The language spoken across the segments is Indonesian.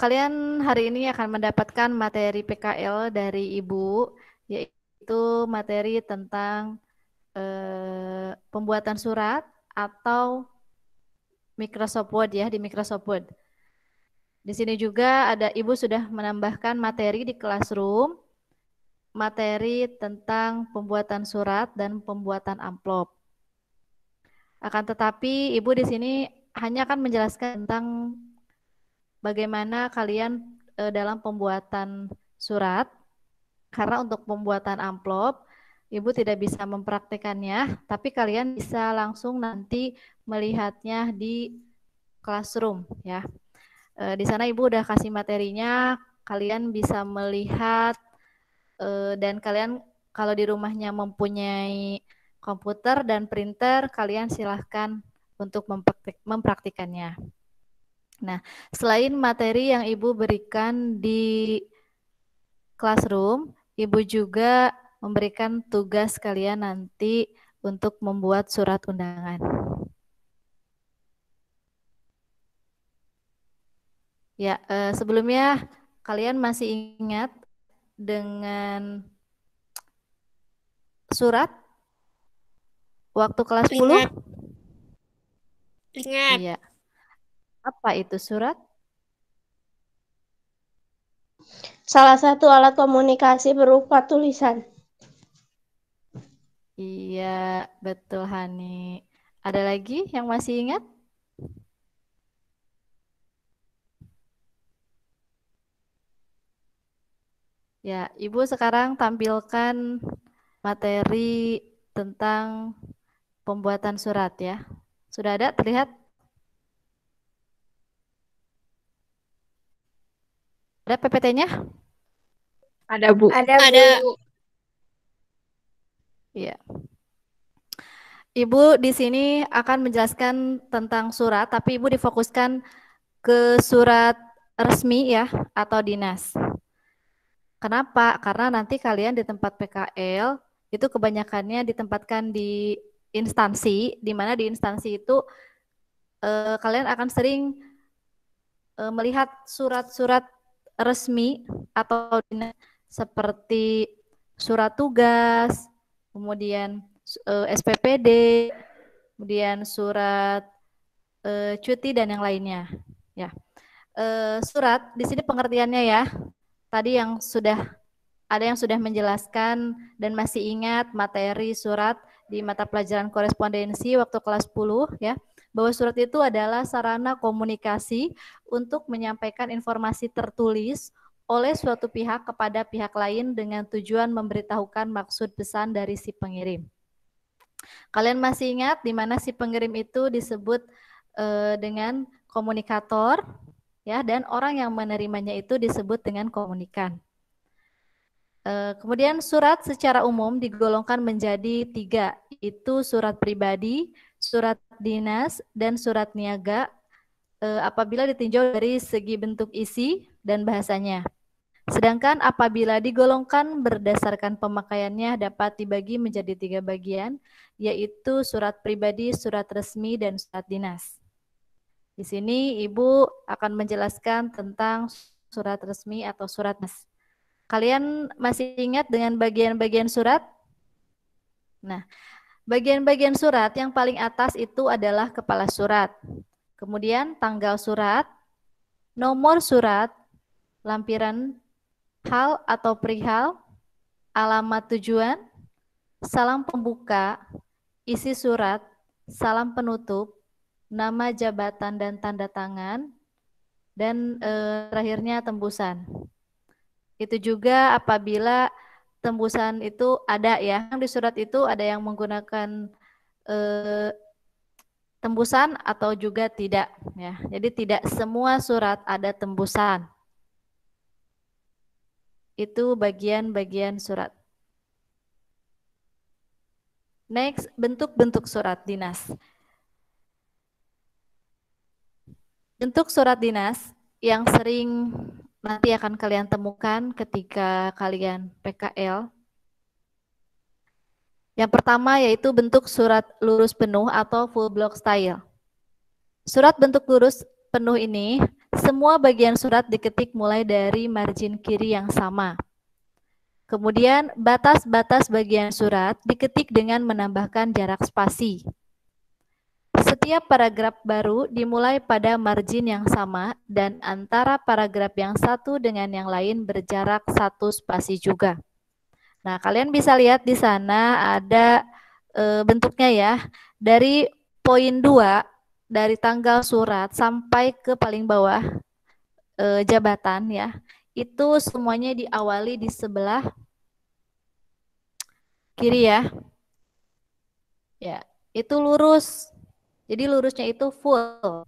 Kalian hari ini akan mendapatkan materi PKL dari Ibu, yaitu materi tentang pembuatan surat atau Microsoft Word ya, di Microsoft Word. Di sini juga ada Ibu sudah menambahkan materi di Classroom, materi tentang pembuatan surat dan pembuatan amplop. Akan tetapi Ibu di sini hanya akan menjelaskan tentang bagaimana kalian dalam pembuatan surat, karena untuk pembuatan amplop Ibu tidak bisa mempraktekannya, tapi kalian bisa langsung nanti melihatnya di Classroom ya. Di sana Ibu udah kasih materinya, kalian bisa melihat dan kalian kalau di rumahnya mempunyai komputer dan printer, kalian silahkan untuk mempraktikannya. Nah, selain materi yang Ibu berikan di Classroom, Ibu juga memberikan tugas kalian nanti untuk membuat surat undangan. Ya, sebelumnya kalian masih ingat dengan surat waktu kelas 10? Ingat, ingat. Iya. Apa itu surat? Salah satu alat komunikasi berupa tulisan. Iya, betul Hani. Ada lagi yang masih ingat? Ya, Ibu sekarang tampilkan materi tentang pembuatan surat ya. Sudah ada terlihat? Ada PPT-nya? Ada, Bu. Ada, Bu. Ada. Iya. Ibu di sini akan menjelaskan tentang surat, tapi Ibu difokuskan ke surat resmi ya atau dinas. Kenapa? Karena nanti kalian di tempat PKL itu kebanyakannya ditempatkan di instansi, di mana di instansi itu kalian akan sering melihat surat-surat resmi atau dinas seperti surat tugas, kemudian SPPD, kemudian surat cuti dan yang lainnya. Ya, surat di sini pengertiannya ya. Tadi yang sudah ada yang sudah menjelaskan dan masih ingat materi surat di mata pelajaran korespondensi waktu kelas 10 ya, bahwa surat itu adalah sarana komunikasi untuk menyampaikan informasi tertulis oleh suatu pihak kepada pihak lain dengan tujuan memberitahukan maksud pesan dari si pengirim. Kalian masih ingat di mana si pengirim itu disebut dengan komunikator ya, dan orang yang menerimanya itu disebut dengan komunikan. Kemudian surat secara umum digolongkan menjadi 3, itu surat pribadi, surat dinas, dan surat niaga apabila ditinjau dari segi bentuk isi dan bahasanya. Sedangkan apabila digolongkan berdasarkan pemakaiannya dapat dibagi menjadi 3 bagian, yaitu surat pribadi, surat resmi, dan surat dinas. Di sini Ibu akan menjelaskan tentang surat resmi atau surat dinas. Kalian masih ingat dengan bagian-bagian surat? Nah, bagian-bagian surat yang paling atas itu adalah kepala surat. Kemudian tanggal surat, nomor surat, lampiran hal atau perihal, alamat tujuan, salam pembuka, isi surat, salam penutup, nama jabatan dan tanda tangan, dan terakhirnya tembusan. Itu juga apabila tembusan itu ada ya, di surat itu ada yang menggunakan tembusan atau juga tidak ya. Jadi tidak semua surat ada tembusan. Itu bagian-bagian surat. Next, bentuk-bentuk surat dinas. Bentuk surat dinas yang sering nanti akan kalian temukan ketika kalian PKL. Yang pertama yaitu bentuk surat lurus penuh atau full block style. Surat bentuk lurus penuh ini Semua bagian surat diketik mulai dari margin kiri yang sama. Kemudian batas-batas bagian surat diketik dengan menambahkan jarak spasi. Setiap paragraf baru dimulai pada margin yang sama dan antara paragraf yang satu dengan yang lain berjarak 1 spasi juga. Nah, kalian bisa lihat di sana ada bentuknya ya. Dari poin 2 dari tanggal surat sampai ke paling bawah jabatan ya. Itu semuanya diawali di sebelah kiri ya. Ya, itu lurus. Jadi lurusnya itu full.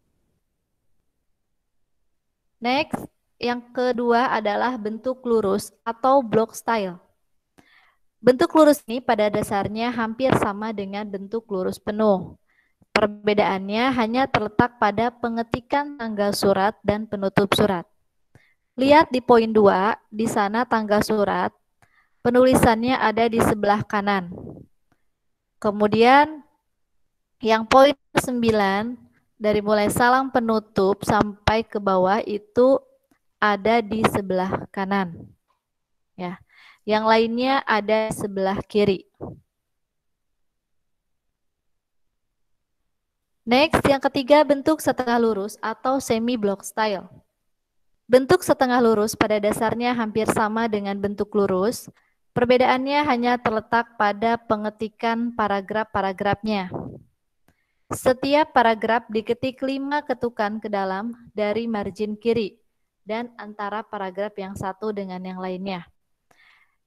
Next, yang kedua adalah bentuk lurus atau block style. Bentuk lurus ini pada dasarnya hampir sama dengan bentuk lurus penuh. Perbedaannya hanya terletak pada pengetikan tanggal surat dan penutup surat. Lihat di poin 2, di sana tanggal surat, penulisannya ada di sebelah kanan. Kemudian yang poin 9, dari mulai salam penutup sampai ke bawah itu ada di sebelah kanan. Ya. Yang lainnya ada di sebelah kiri. Next, yang ketiga bentuk setengah lurus atau semi block style. Bentuk setengah lurus pada dasarnya hampir sama dengan bentuk lurus. Perbedaannya hanya terletak pada pengetikan paragraf-paragrafnya. Setiap paragraf diketik 5 ketukan ke dalam dari margin kiri dan antara paragraf yang satu dengan yang lainnya.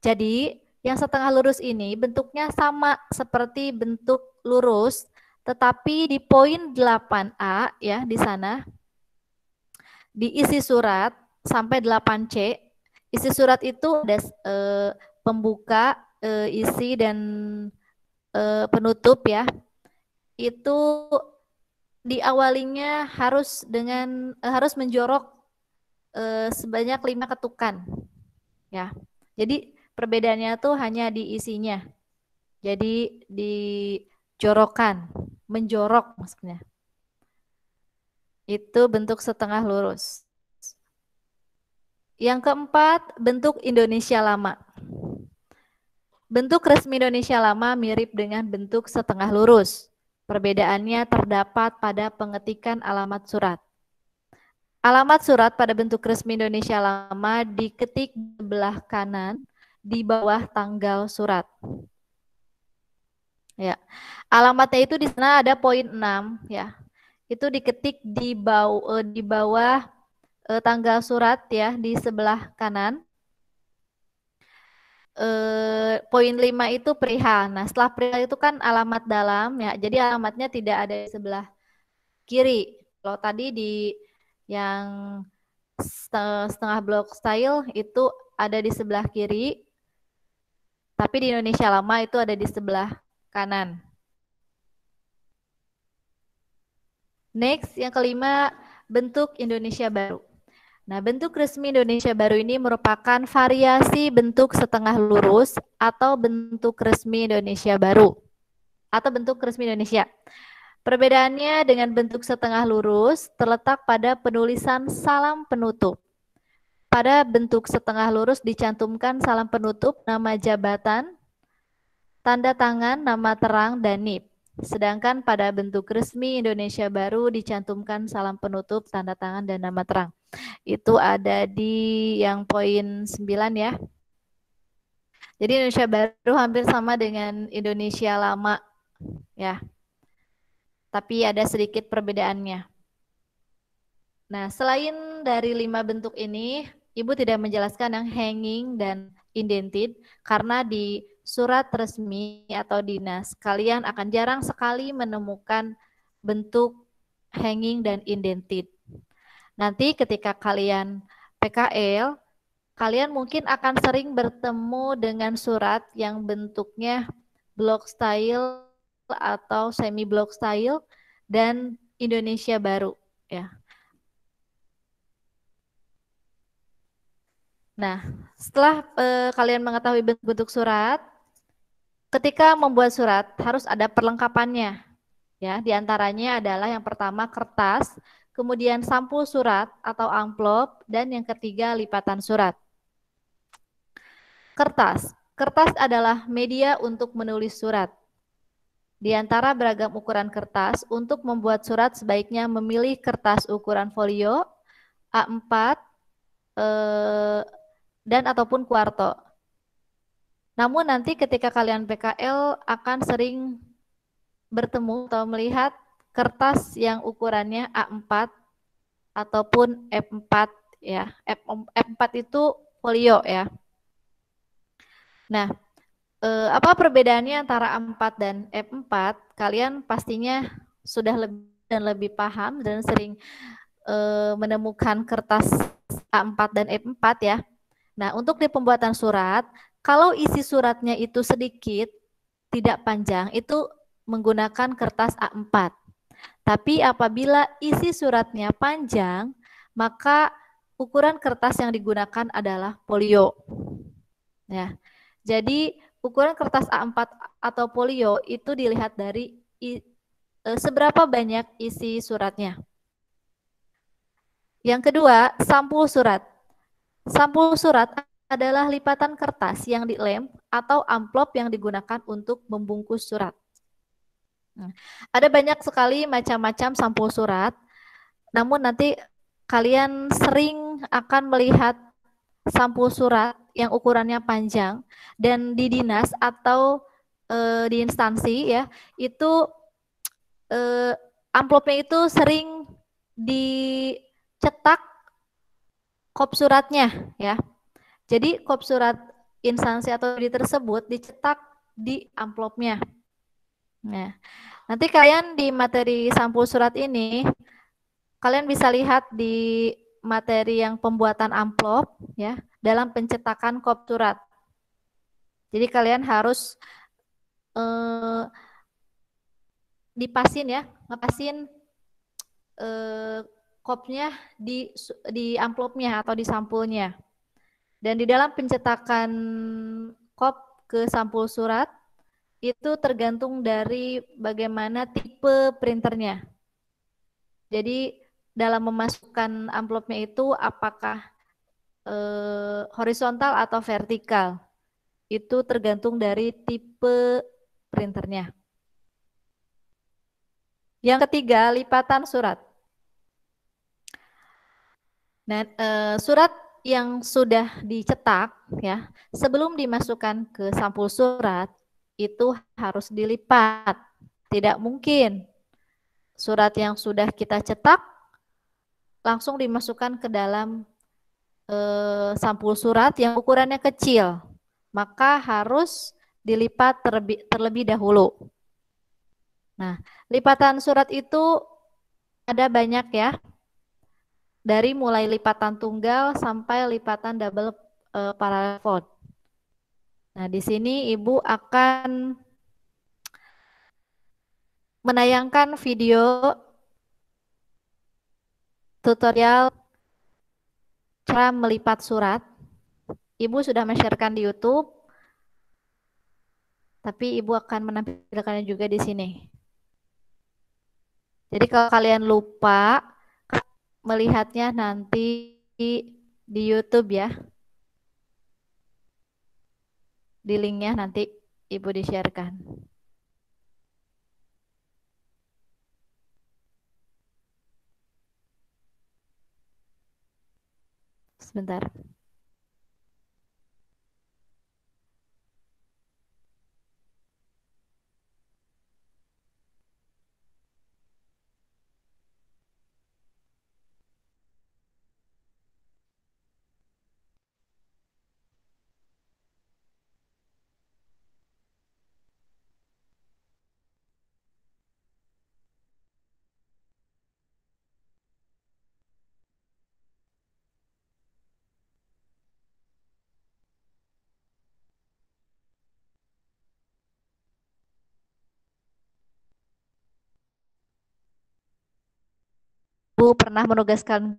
Jadi, yang setengah lurus ini bentuknya sama seperti bentuk lurus, tetapi di poin 8A ya di sana, di isi surat sampai 8C, isi surat itu ada pembuka, isi, dan penutup ya. Itu diawalinya harus dengan harus menjorok sebanyak 5 ketukan ya. Jadi perbedaannya tuh hanya di isinya. Jadi dijorokkan, menjorok maksudnya. Itu bentuk setengah lurus. Yang keempat, bentuk Indonesia lama. Bentuk resmi Indonesia lama mirip dengan bentuk setengah lurus. Perbedaannya terdapat pada pengetikan alamat surat. Alamat surat pada bentuk resmi Indonesia lama diketik di sebelah kanan di bawah tanggal surat. Ya. Alamatnya itu di sana ada poin 6 ya. Itu diketik di bawah tanggal surat ya di sebelah kanan. Poin 5 itu perihal. Nah, setelah perihal itu kan alamat dalam ya. Jadi alamatnya tidak ada di sebelah kiri. Kalau tadi di yang setengah block style itu ada di sebelah kiri. Tapi di Indonesia lama itu ada di sebelah kanan. Next, yang kelima, bentuk Indonesia baru. Nah, bentuk resmi Indonesia baru ini merupakan variasi bentuk setengah lurus atau bentuk resmi Indonesia baru atau bentuk resmi Indonesia. Perbedaannya dengan bentuk setengah lurus terletak pada penulisan salam penutup. Pada bentuk setengah lurus dicantumkan salam penutup, nama jabatan, tanda tangan, nama terang, dan NIP. Sedangkan pada bentuk resmi Indonesia baru dicantumkan salam penutup, tanda tangan, dan nama terang. Itu ada di yang poin 9 ya. Jadi Indonesia baru hampir sama dengan Indonesia lama ya. Tapi ada sedikit perbedaannya. Nah, selain dari 5 bentuk ini, Ibu tidak menjelaskan yang hanging dan indented karena di surat resmi atau dinas, kalian akan jarang sekali menemukan bentuk hanging dan indented. Nanti ketika kalian PKL, kalian mungkin akan sering bertemu dengan surat yang bentuknya block style atau semi block style dan Indonesia baru ya. Nah, setelah kalian mengetahui bentuk surat, ketika membuat surat harus ada perlengkapannya. Ya, diantaranya adalah yang pertama kertas, kemudian sampul surat atau amplop, dan yang ketiga lipatan surat. Kertas. Kertas adalah media untuk menulis surat. Di antara beragam ukuran kertas, untuk membuat surat sebaiknya memilih kertas ukuran folio, A4, dan ataupun kuarto. Namun nanti ketika kalian PKL akan sering bertemu atau melihat kertas yang ukurannya A4 ataupun F4 ya. F4 itu folio ya. Nah, apa perbedaannya antara A4 dan F4? Kalian pastinya sudah lebih paham dan sering menemukan kertas A4 dan F4 ya. Nah, untuk di pembuatan surat, kalau isi suratnya itu sedikit, tidak panjang, itu menggunakan kertas A4. Tapi apabila isi suratnya panjang, maka ukuran kertas yang digunakan adalah folio. Ya. Jadi ukuran kertas A4 atau folio itu dilihat dari seberapa banyak isi suratnya. Yang kedua, sampul surat. Sampul surat adalah lipatan kertas yang dilem atau amplop yang digunakan untuk membungkus surat. Nah, ada banyak sekali macam-macam sampul surat, namun nanti kalian sering akan melihat sampul surat yang ukurannya panjang, dan di dinas atau di instansi ya, itu amplopnya itu sering dicetak kop suratnya ya. Jadi kop surat instansi atau di tersebut dicetak di amplopnya. Nah, nanti kalian di materi sampul surat ini, kalian bisa lihat di materi yang pembuatan amplop ya, dalam pencetakan kop surat. Jadi kalian harus dipasin ya, ngepasin kopnya di amplopnya atau di sampulnya. Dan di dalam pencetakan kop ke sampul surat itu tergantung dari bagaimana tipe printernya. Jadi dalam memasukkan amplopnya itu apakah horizontal atau vertikal, itu tergantung dari tipe printernya. Yang ketiga, lipatan surat. Nah, surat yang sudah dicetak ya, sebelum dimasukkan ke sampul surat itu harus dilipat. Tidak mungkin surat yang sudah kita cetak langsung dimasukkan ke dalam sampul surat yang ukurannya kecil. Maka harus dilipat terlebih dahulu. Nah, lipatan surat itu ada banyak ya. Dari mulai lipatan tunggal sampai lipatan double parallel fold. Nah, di sini Ibu akan menayangkan video tutorial cara melipat surat. Ibu sudah men-sharekan di YouTube, tapi Ibu akan menampilkannya juga di sini. Jadi kalau kalian lupa melihatnya nanti di YouTube ya. Di linknya nanti Ibu di-sharekan. Sebentar. Ibu pernah menugaskan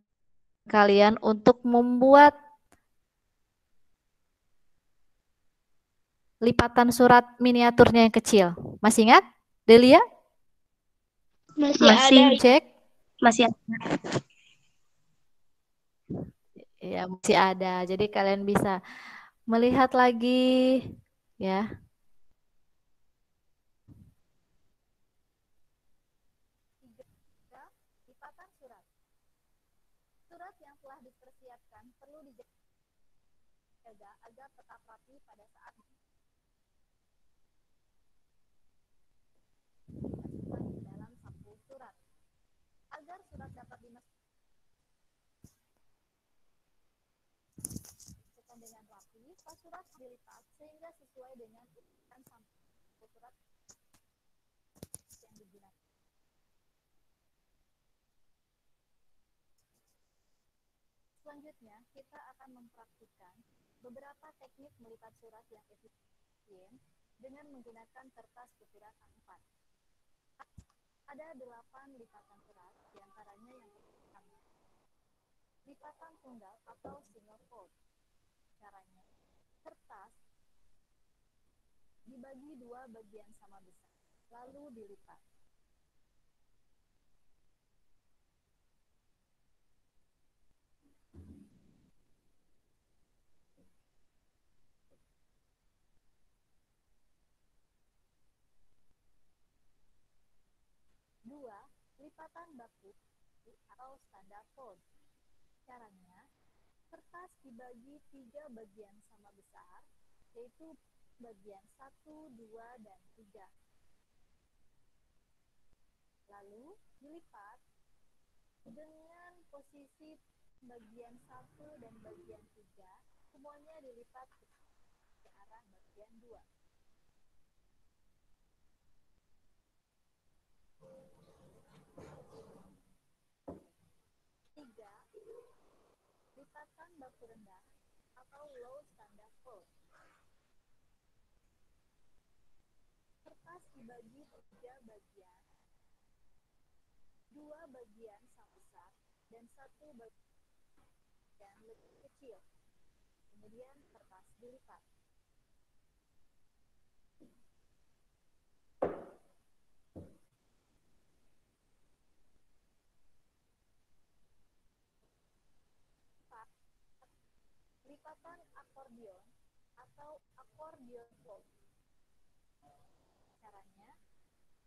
kalian untuk membuat lipatan surat miniaturnya yang kecil. Masih ingat? Masih Masih. ada. Cek. Masih ada. Ya, masih ada. Jadi kalian bisa melihat lagi ya. Tiga, lipatan surat. Surat yang telah dipersiapkan perlu dijaga agar tetap rapi pada saat dimasukkan ke dalam saku surat. Agar surat dapat dimasukkan dengan rapi, pas surat dilipat sehingga sesuai dengan ukuran saku surat yang digunakan. Selanjutnya, kita akan mempraktikkan beberapa teknik melipat surat yang efisien dengan menggunakan kertas ukuran A4. Ada 8 lipatan surat, diantaranya yang pertama, lipatan tunggal atau single fold. Caranya, kertas dibagi 2 bagian sama besar, lalu dilipat. Dua, lipatan baku atau standar fold. Caranya, kertas dibagi 3 bagian sama besar, yaitu bagian 1, 2, dan 3. Lalu dilipat dengan posisi bagian 1 dan bagian 3, semuanya dilipat ke arah bagian 2. Tiga, lipatan baku rendah atau low standard fold. Kertas dibagi 3 bagian, 2 bagian sama besar dan 1 bagian lebih kecil. Kemudian kertas dilipat. Lipatan akordion atau akordion fold. Caranya,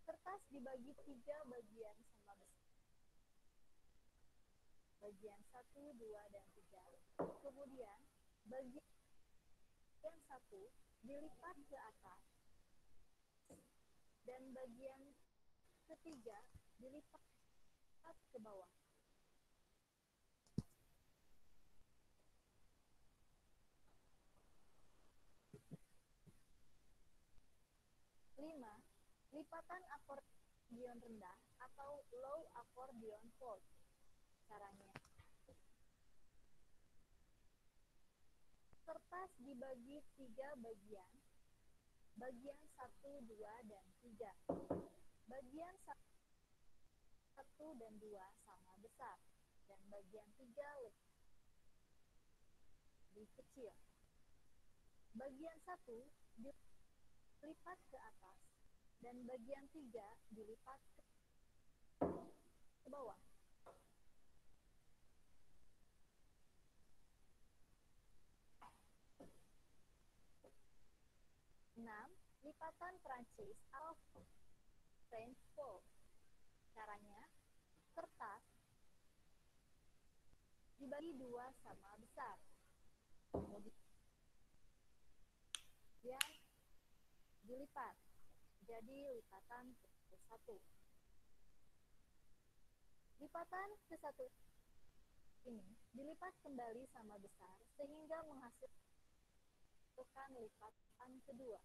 kertas dibagi 3 bagian sama besar, bagian 1, 2, dan 3. Kemudian bagian 1 dilipat ke atas dan bagian ketiga dilipat ke bawah. 5. Lipatan akordion rendah atau low akordion fold. Caranya, kertas dibagi 3 bagian, bagian 1, 2, dan 3. Bagian 1 dan 2 sama besar, dan bagian 3 lebih kecil. Bagian 1 dilipat ke atas, dan bagian 3 dilipat ke bawah. 6. Lipatan Prancis atau French fold. Caranya, kertas dibagi 2 sama besar, kemudian dilipat jadi lipatan ke-1. Lipatan ke-1 ini dilipat kembali sama besar sehingga menghasilkan lipatan kedua.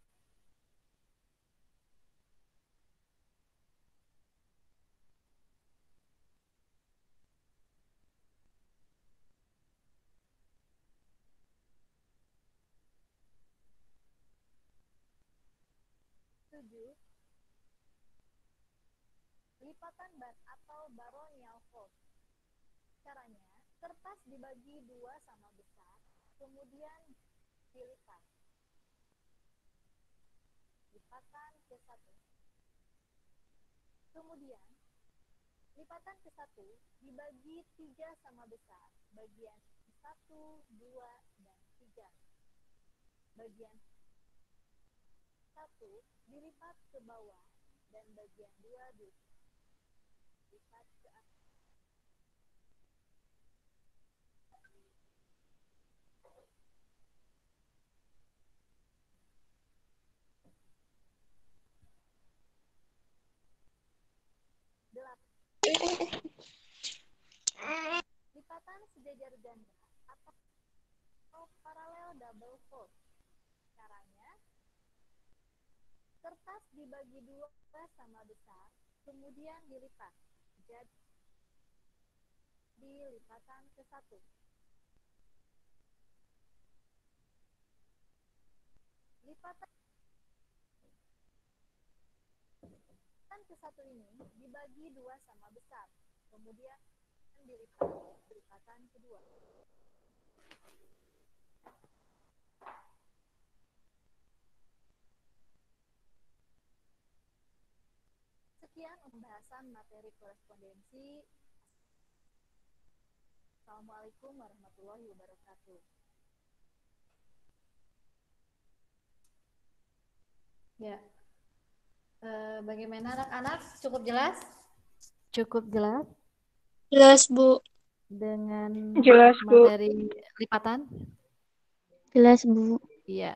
Lipatan ban atau baronial fold. Caranya, kertas dibagi 2 sama besar, kemudian dilipat. Lipatan ke-1. Kemudian Lipatan ke-1 dibagi 3 sama besar. Bagian 1, 2, dan 3. Bagian 1 dilipat ke bawah dan bagian 2 dilipat ke atas. Lipatan sejajar ganda atau paralel double fold. Caranya, kertas dibagi 2 sama besar, kemudian dilipat. Jadi, lipatan ke-1. Lipatan ke-1 ini dibagi 2 sama besar, kemudian dilipat. Lipatan kedua. Sekian pembahasan materi korespondensi. Assalamualaikum warahmatullahi wabarakatuh. Ya, bagaimana anak-anak? Cukup jelas? Cukup jelas Jelas, Bu. dengan Jelas, Bu. materi lipatan? Jelas, Bu. Iya.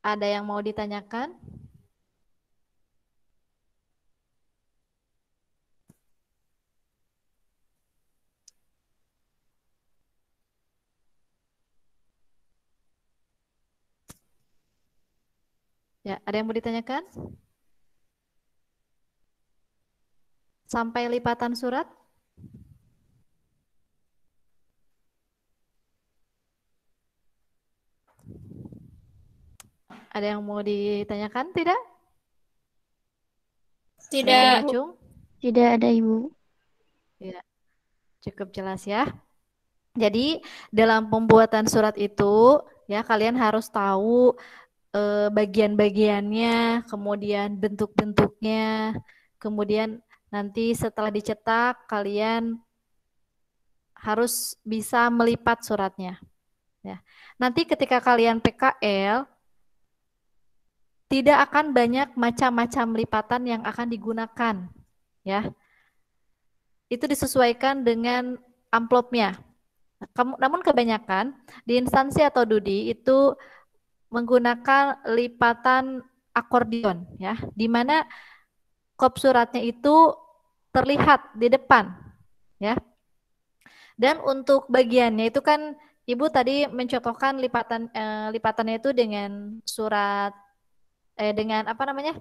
Ada yang mau ditanyakan? Ya, ada yang mau ditanyakan? Sampai lipatan surat? Ada yang mau ditanyakan? Tidak? Tidak. Cung? Tidak ada, Ibu. Ya, cukup jelas ya. Jadi dalam pembuatan surat itu ya kalian harus tahu bagian-bagiannya, kemudian bentuk-bentuknya, kemudian nanti setelah dicetak kalian harus bisa melipat suratnya. Ya. Nanti ketika kalian PKL tidak akan banyak macam-macam lipatan yang akan digunakan, ya. Itu disesuaikan dengan amplopnya. Namun kebanyakan di instansi atau DUDI itu menggunakan lipatan akordion, ya, di mana kop suratnya itu terlihat di depan, ya. Dan untuk bagiannya itu kan Ibu tadi mencontohkan lipatannya itu dengan surat dengan apa namanya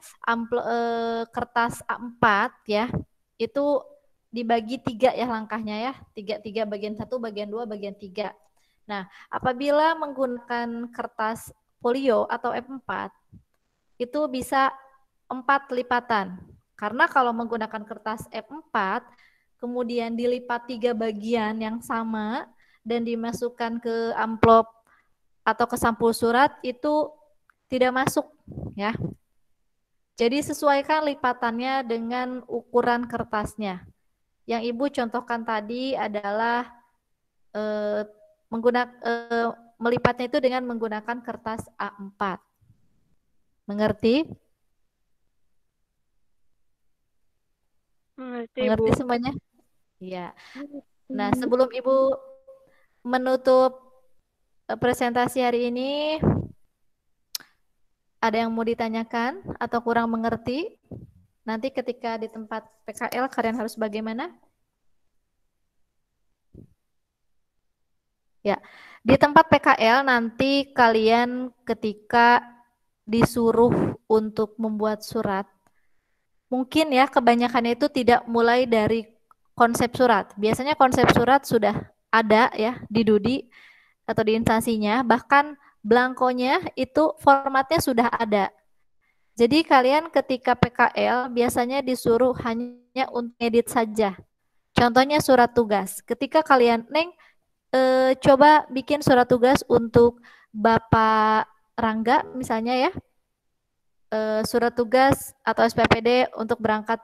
kertas A4 ya, itu dibagi 3 ya langkahnya ya, tiga bagian 1, bagian 2, bagian 3. Nah, apabila menggunakan kertas folio atau F4 itu bisa 4 lipatan. Karena kalau menggunakan kertas F4 kemudian dilipat 3 bagian yang sama dan dimasukkan ke amplop atau ke sampul surat itu tidak masuk ya. Jadi sesuaikan lipatannya dengan ukuran kertasnya. Yang Ibu contohkan tadi adalah melipatnya itu dengan menggunakan kertas A4. Mengerti? Mengerti Bu. semuanya? Iya. Nah, sebelum Ibu menutup presentasi hari ini, ada yang mau ditanyakan atau kurang mengerti? Nanti ketika di tempat PKL kalian harus bagaimana? Ya, di tempat PKL nanti kalian ketika disuruh untuk membuat surat, mungkin ya kebanyakan itu tidak mulai dari konsep surat. Biasanya konsep surat sudah ada ya di DUDI atau di instansinya, bahkan blankonya itu formatnya sudah ada. Jadi kalian ketika PKL biasanya disuruh hanya untuk edit saja. Contohnya surat tugas. Ketika kalian, Neng, coba bikin surat tugas untuk Bapak Rangga misalnya ya, surat tugas atau SPPD untuk berangkat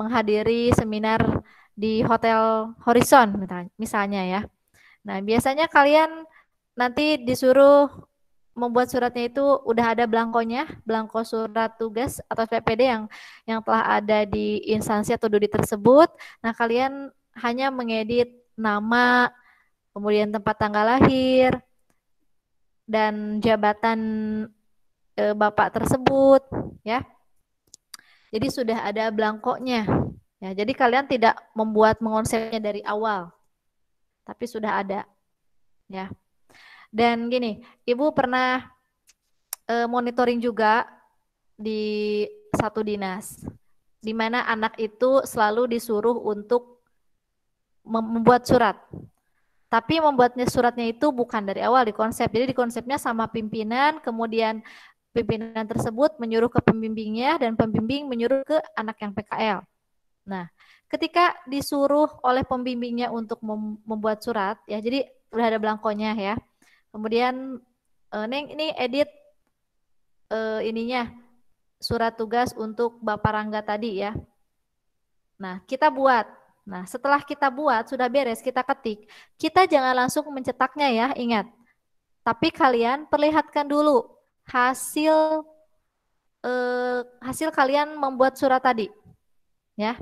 menghadiri seminar di Hotel Horizon misalnya ya. Nah, biasanya kalian nanti disuruh membuat suratnya itu udah ada belangkonya, belangko surat tugas atau PPD yang telah ada di instansi atau dudi tersebut. Nah, kalian hanya mengedit nama, kemudian tempat tanggal lahir, dan jabatan Bapak tersebut, ya. Jadi sudah ada belangkonya. Ya, jadi kalian tidak membuat mengonsepnya dari awal, tapi sudah ada, ya. Dan gini, Ibu pernah monitoring juga di satu dinas, di mana anak itu selalu disuruh untuk membuat surat. Tapi membuatnya suratnya itu bukan dari awal di konsep. Jadi di konsepnya sama pimpinan, kemudian pimpinan tersebut menyuruh ke pembimbingnya dan pembimbing menyuruh ke anak yang PKL. Nah, ketika disuruh oleh pembimbingnya untuk membuat surat, ya jadi udah ada belangkonya ya. Kemudian Neng ini edit ininya surat tugas untuk Bapak Rangga tadi ya. Nah, kita buat. Nah, setelah kita buat, sudah beres, kita ketik. Kita jangan langsung mencetaknya ya, ingat. Tapi kalian perlihatkan dulu hasil hasil kalian membuat surat tadi. Ya.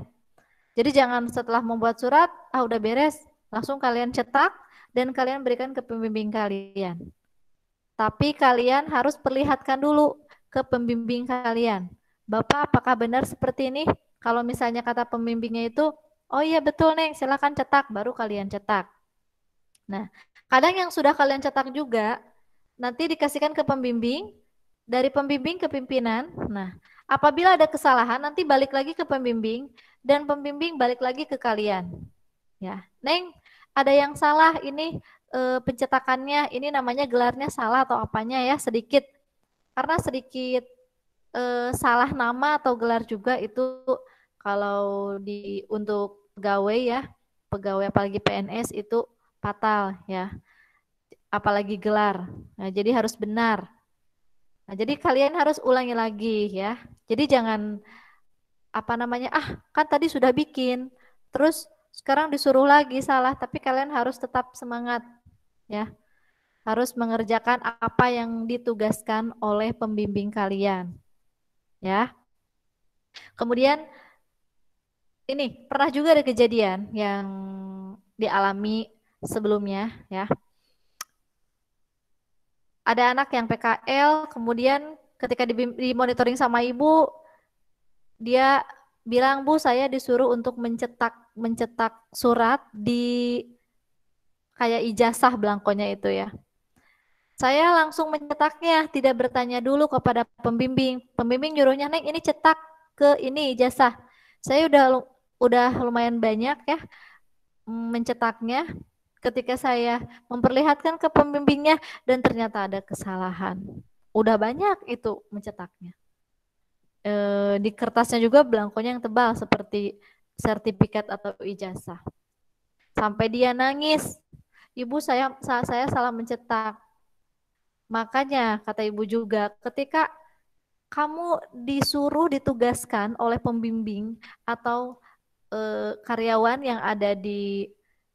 Jadi jangan setelah membuat surat, udah beres, langsung kalian cetak dan kalian berikan ke pembimbing kalian. Tapi kalian harus perlihatkan dulu ke pembimbing kalian. Bapak, apakah benar seperti ini? Kalau misalnya kata pembimbingnya itu, oh iya betul Neng, silakan cetak, baru kalian cetak. Nah, kadang yang sudah kalian cetak juga, nanti dikasihkan ke pembimbing, dari pembimbing ke pimpinan. Nah, apabila ada kesalahan, nanti balik lagi ke pembimbing, dan pembimbing balik lagi ke kalian. Ya, Neng, ada yang salah ini pencetakannya, ini namanya gelarnya salah atau apanya ya, sedikit. Karena sedikit salah nama atau gelar juga itu kalau untuk pegawai ya, pegawai apalagi PNS itu fatal ya, apalagi gelar. Nah, jadi harus benar. Nah, jadi kalian harus ulangi lagi ya. Jadi jangan apa namanya, kan tadi sudah bikin, terus sekarang disuruh lagi salah, tapi kalian harus tetap semangat ya. Harus mengerjakan apa yang ditugaskan oleh pembimbing kalian. Ya. Kemudian ini pernah juga ada kejadian yang dialami sebelumnya ya. Ada anak yang PKL, kemudian ketika dimonitoring sama ibu, dia bilang, "Bu, saya disuruh untuk mencetak surat di kayak ijazah belangkonya itu ya." Saya langsung mencetaknya, tidak bertanya dulu kepada pembimbing. Pembimbing nyuruhnya, "Neng, ini cetak ke ini ijazah." Saya udah lumayan banyak ya mencetaknya. Ketika saya memperlihatkan ke pembimbingnya dan ternyata ada kesalahan. Udah banyak itu mencetaknya. Di kertasnya juga belangkonya yang tebal seperti sertifikat atau ijazah. Sampai dia nangis, "Ibu, saya salah mencetak." Makanya kata ibu juga, ketika kamu ditugaskan oleh pembimbing atau karyawan yang ada di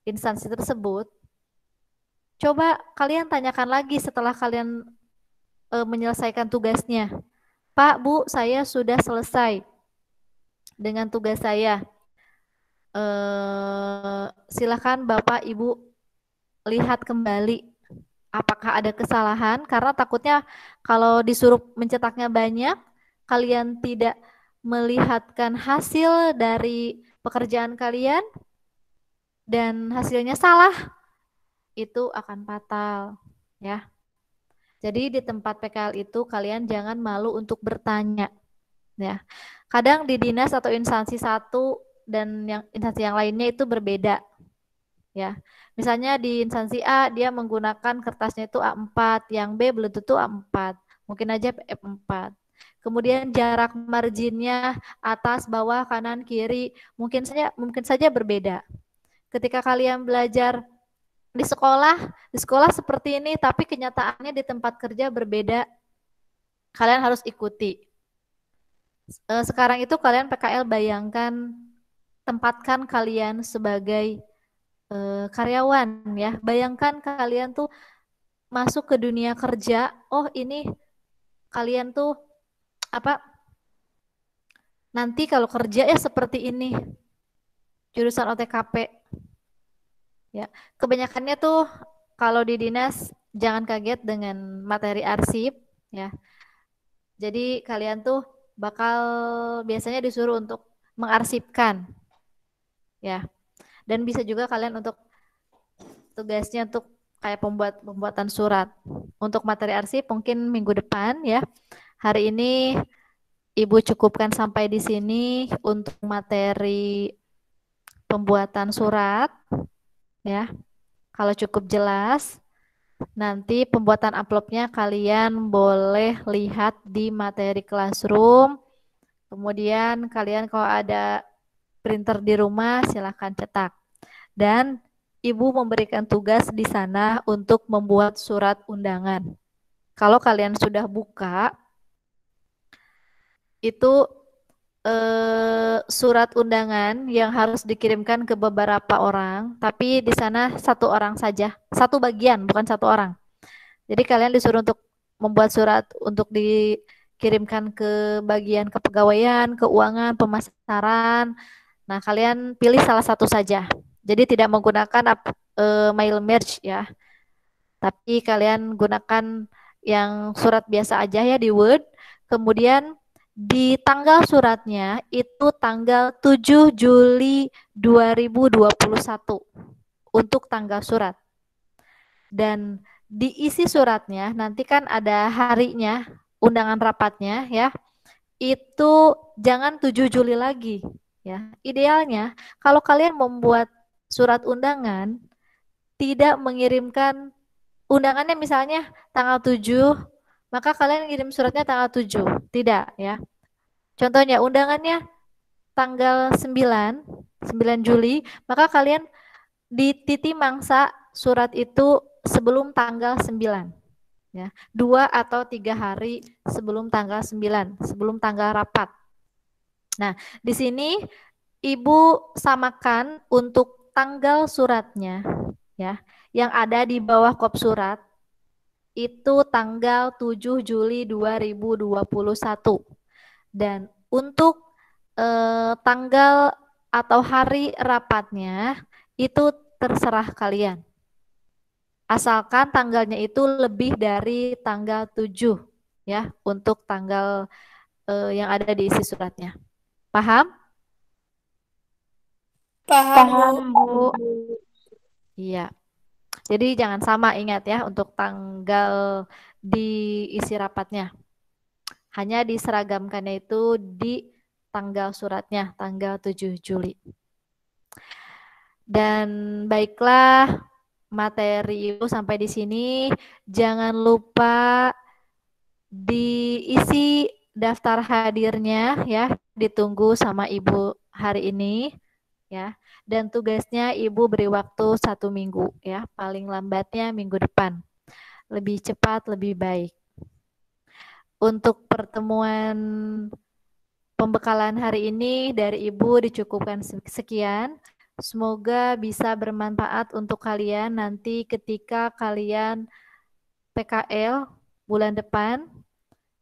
instansi tersebut, coba kalian tanyakan lagi setelah kalian menyelesaikan tugasnya. "Pak, Bu, saya sudah selesai dengan tugas saya. Silakan Bapak, Ibu lihat kembali apakah ada kesalahan, karena takutnya kalau disuruh mencetaknya banyak, kalian tidak melihatkan hasil dari pekerjaan kalian dan hasilnya salah, itu akan fatal ya. Jadi di tempat PKL itu kalian jangan malu untuk bertanya ya. Kadang di dinas atau instansi satu dan instansi yang lainnya itu berbeda ya. Misalnya di instansi A dia menggunakan kertasnya itu A4, yang B belum tentu A4, mungkin aja F4. Kemudian jarak marginnya atas, bawah, kanan, kiri mungkin saja berbeda. Ketika kalian belajar di sekolah seperti ini, tapi kenyataannya di tempat kerja berbeda. Kalian harus ikuti. Sekarang itu kalian PKL bayangkan tempatkan kalian sebagai karyawan ya. Bayangkan kalian tuh masuk ke dunia kerja, oh ini kalian tuh apa? Nanti kalau kerja ya seperti ini. Jurusan OTKP ya. Kebanyakannya tuh kalau di dinas jangan kaget dengan materi arsip ya. Jadi kalian tuh bakal biasanya disuruh untuk mengarsipkan ya. Dan bisa juga kalian untuk tugasnya untuk kayak pembuatan surat. Untuk materi arsip mungkin minggu depan ya. Hari ini Ibu cukupkan sampai di sini untuk materi pembuatan surat ya. Kalau cukup jelas, nanti pembuatan amplopnya kalian boleh lihat di materi classroom. Kemudian kalian kalau ada printer di rumah silahkan cetak. Dan Ibu memberikan tugas di sana untuk membuat surat undangan. Kalau kalian sudah buka, itu surat undangan yang harus dikirimkan ke beberapa orang, tapi di sana satu orang saja, satu bagian, bukan satu orang. Jadi kalian disuruh untuk membuat surat untuk dikirimkan ke bagian kepegawaian, keuangan, pemasaran. Nah, kalian pilih salah satu saja. Jadi tidak menggunakan mail merge ya. Tapi kalian gunakan yang surat biasa aja ya di Word. Kemudian di tanggal suratnya itu tanggal 7 Juli 2021 untuk tanggal surat. Dan diisi suratnya nanti kan ada harinya, undangan rapatnya ya. Itu jangan 7 Juli lagi ya. Idealnya kalau kalian membuat surat undangan tidak mengirimkan undangannya misalnya tanggal 7, maka kalian kirim suratnya tanggal 7. Tidak ya. Contohnya undangannya tanggal 9 Juli, maka kalian di titi mangsa surat itu sebelum tanggal 9 ya. 2 atau 3 hari sebelum tanggal 9, sebelum tanggal rapat. Nah, di sini Ibu samakan untuk tanggal suratnya ya, yang ada di bawah kop surat itu tanggal 7 Juli 2021. Dan untuk tanggal atau hari rapatnya itu terserah kalian. Asalkan tanggalnya itu lebih dari tanggal 7 ya untuk tanggal yang ada di isi suratnya. Paham? Paham, Bu. Iya. Jadi jangan sama ingat ya untuk tanggal di isi rapatnya. Hanya diseragamkannya itu di tanggal suratnya, tanggal 7 Juli. Dan baiklah, materi itu sampai di sini. Jangan lupa diisi daftar hadirnya ya, ditunggu sama Ibu hari ini ya. Dan tugasnya Ibu beri waktu 1 minggu ya, paling lambatnya minggu depan. Lebih cepat, lebih baik. Untuk pertemuan pembekalan hari ini dari Ibu dicukupkan sekian. Semoga bisa bermanfaat untuk kalian nanti ketika kalian PKL bulan depan.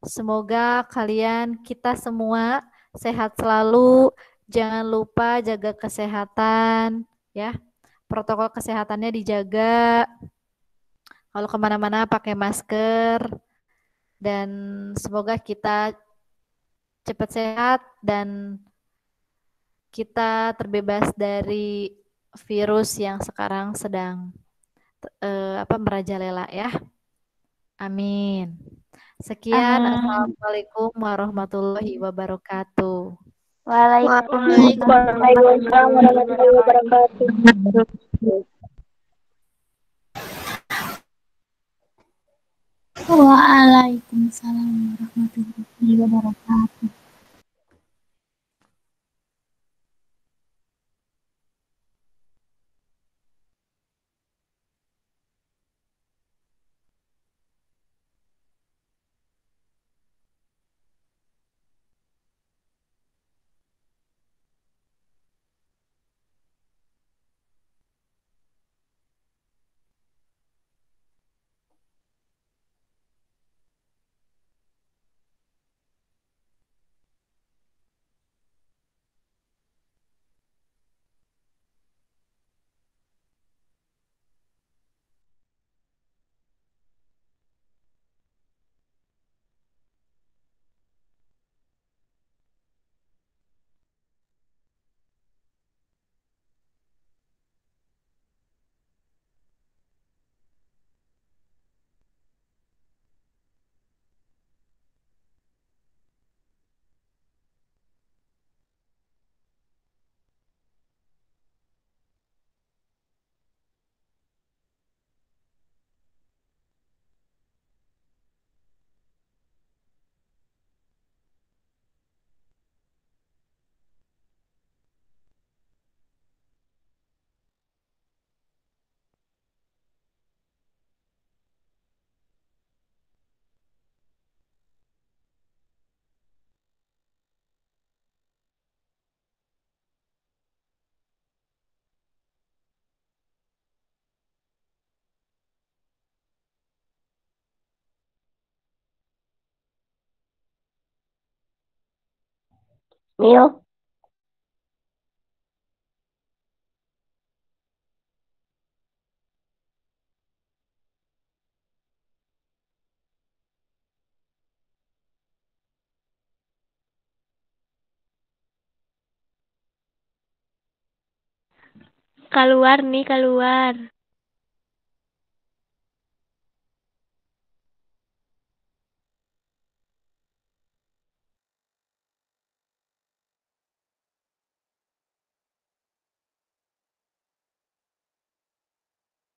Semoga kalian kita semua sehat selalu. Jangan lupa jaga kesehatan ya. Protokol kesehatannya dijaga. Kalau kemana-mana pakai masker. Dan semoga kita cepat sehat dan kita terbebas dari virus yang sekarang sedang merajalela ya. Amin. Sekian. Assalamualaikum warahmatullahi wabarakatuh. Waalaikumsalam warahmatullahi wabarakatuh. Waalaikumsalam warahmatullahi wabarakatuh. Mil, Keluar nih, keluar.